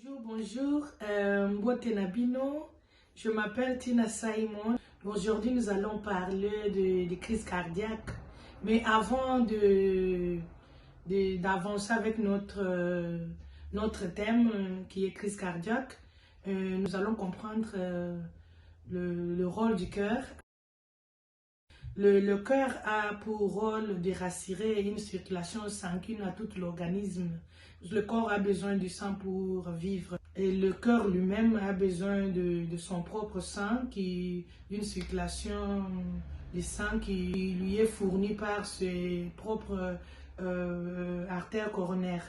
Bonjour, Mbote Nabino, je m'appelle Tina Simon. Aujourd'hui, nous allons parler de crise cardiaque. Mais avant d'avancer avec notre thème qui est crise cardiaque, nous allons comprendre le rôle du cœur. Le cœur a pour rôle de rassurer une circulation sanguine à tout l'organisme. Le corps a besoin du sang pour vivre. Et le cœur lui-même a besoin de son propre sang, d'une circulation de sang qui lui est fournie par ses propres artères coronaires.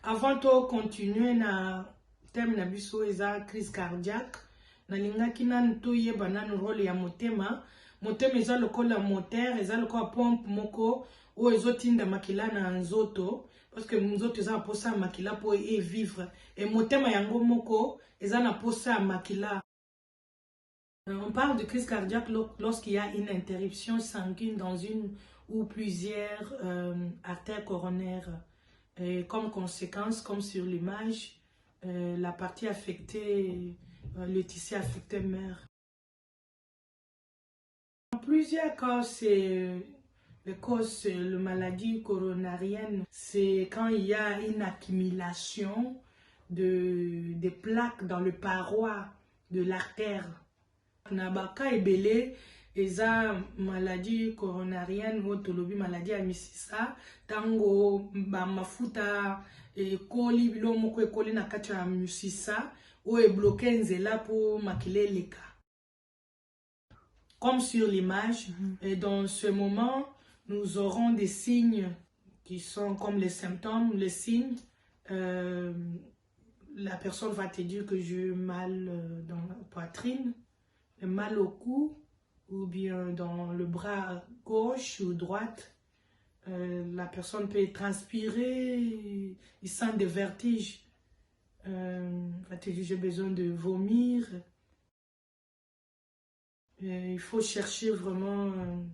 Avant de continuer na thème na biso eza crise cardiaque, nalingaki nanu toyeba nanu rôle ya motema. Motema eza lokola moteur, eza lokola pompe moko o ezotinda makila na nzoto parce que nzoto eza na posa makila po vivre et motema yango moko eza na posa makila. On parle de crise cardiaque lorsqu'il y a une interruption sanguine dans une ou plusieurs artères coronaires. Et comme conséquence, comme sur l'image, la partie affectée, le tissu affecté meurt. En plusieurs cas, la maladie coronarienne, c'est quand il y a une accumulation de plaques dans le paroi de l'artère. Nabaka ebele eza maladie coronarienne ou tolobi maladie ya misisa tango ba mafuta ekoli bilo moko ekoli na kati ya misisa o ebloqué nzela po makila eleka. Comme sur l'image, et dans ce moment, nous aurons des signes qui sont comme les symptômes, les signes. La personne va te dire que j'ai mal dans la poitrine, mal au cou, ou bien dans le bras gauche ou droite. La personne peut transpirer, il sent des vertiges. Va te dire j'ai besoin de vomir. Il faut chercher vraiment,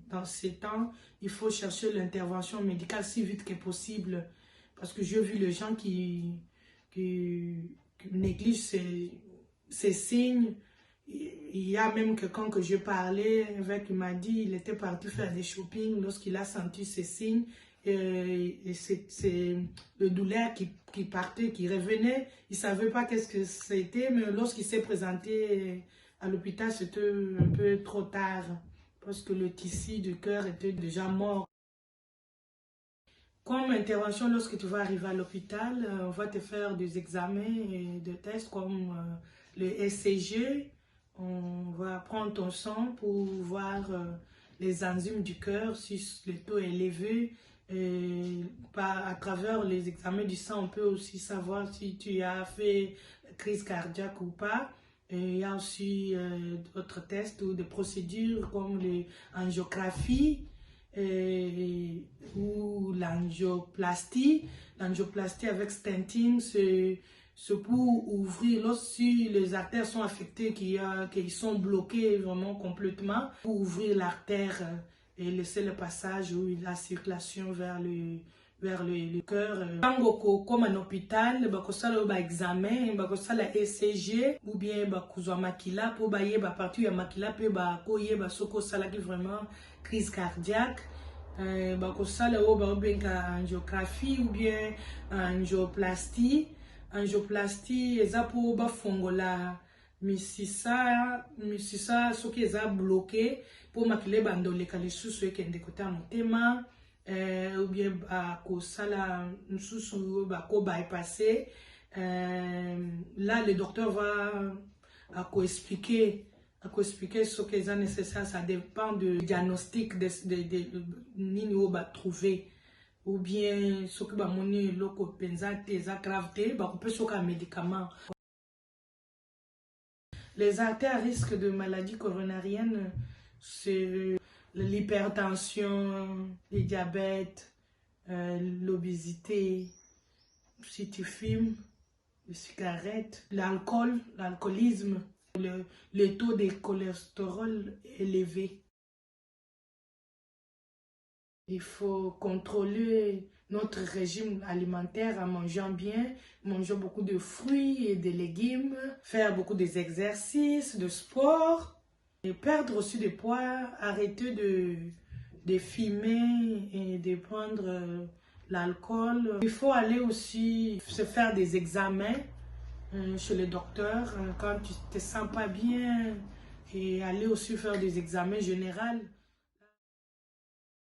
dans ces temps, il faut chercher l'intervention médicale si vite que possible. Parce que j'ai vu les gens qui négligent ces signes. Il y a même quelqu'un que je parlais avec, il m'a dit il était parti faire des shopping lorsqu'il a senti ces signes. Et c'est le douleur qui partait, qui revenait. Il ne savait pas qu'est-ce que c'était, mais lorsqu'il s'est présenté à l'hôpital, c'était un peu trop tard parce que le tissu du cœur était déjà mort. Comme intervention, lorsque tu vas arriver à l'hôpital, on va te faire des examens et des tests comme le ECG. On va prendre ton sang pour voir les enzymes du cœur, si le taux est élevé. Et à travers les examens du sang, on peut aussi savoir si tu as fait crise cardiaque ou pas. Et il y a aussi d'autres tests ou des procédures comme l'angiographie ou l'angioplastie. L'angioplastie avec stenting, c'est pour ouvrir, lorsque les artères sont affectées, qu'ils sont bloquées vraiment complètement, pour ouvrir l'artère et laisser le passage ou la circulation vers le cœur. Comme un hôpital, bakosala ba examen, bakosala ECG ou bien bakozwa makila pour baye ba partout ya makila pe ba koye ba soko sala qui vraiment crise cardiaque. Bakosala o ba benga angiographie ou bien angioplastie. Angioplastie eza pour ba fongola misisa soki eza bloqué pour makila bandoleka lisusu ekende kota motema. Ou bien bakosala nsusu bako bypasser. Là le docteur va expliquer ce qui est nécessaire. Ça dépend du diagnostic de nini o ba trouver ou bien ce que ba moni loko penza te za gravité ba ko peut un médicament. Les artères à risque de maladie coronarienne, c'est l'hypertension, le diabète, l'obésité, si tu fumes, les cigarettes, l'alcool, l'alcoolisme, le taux de cholestérol élevé. Il faut contrôler notre régime alimentaire en mangeant bien, mangeant beaucoup de fruits et de légumes, faire beaucoup d'exercices, de sport, et perdre aussi du poids, arrêter de fumer et de prendre l'alcool. Il faut aller aussi se faire des examens chez le docteur quand tu te sens pas bien et aller aussi faire des examens généraux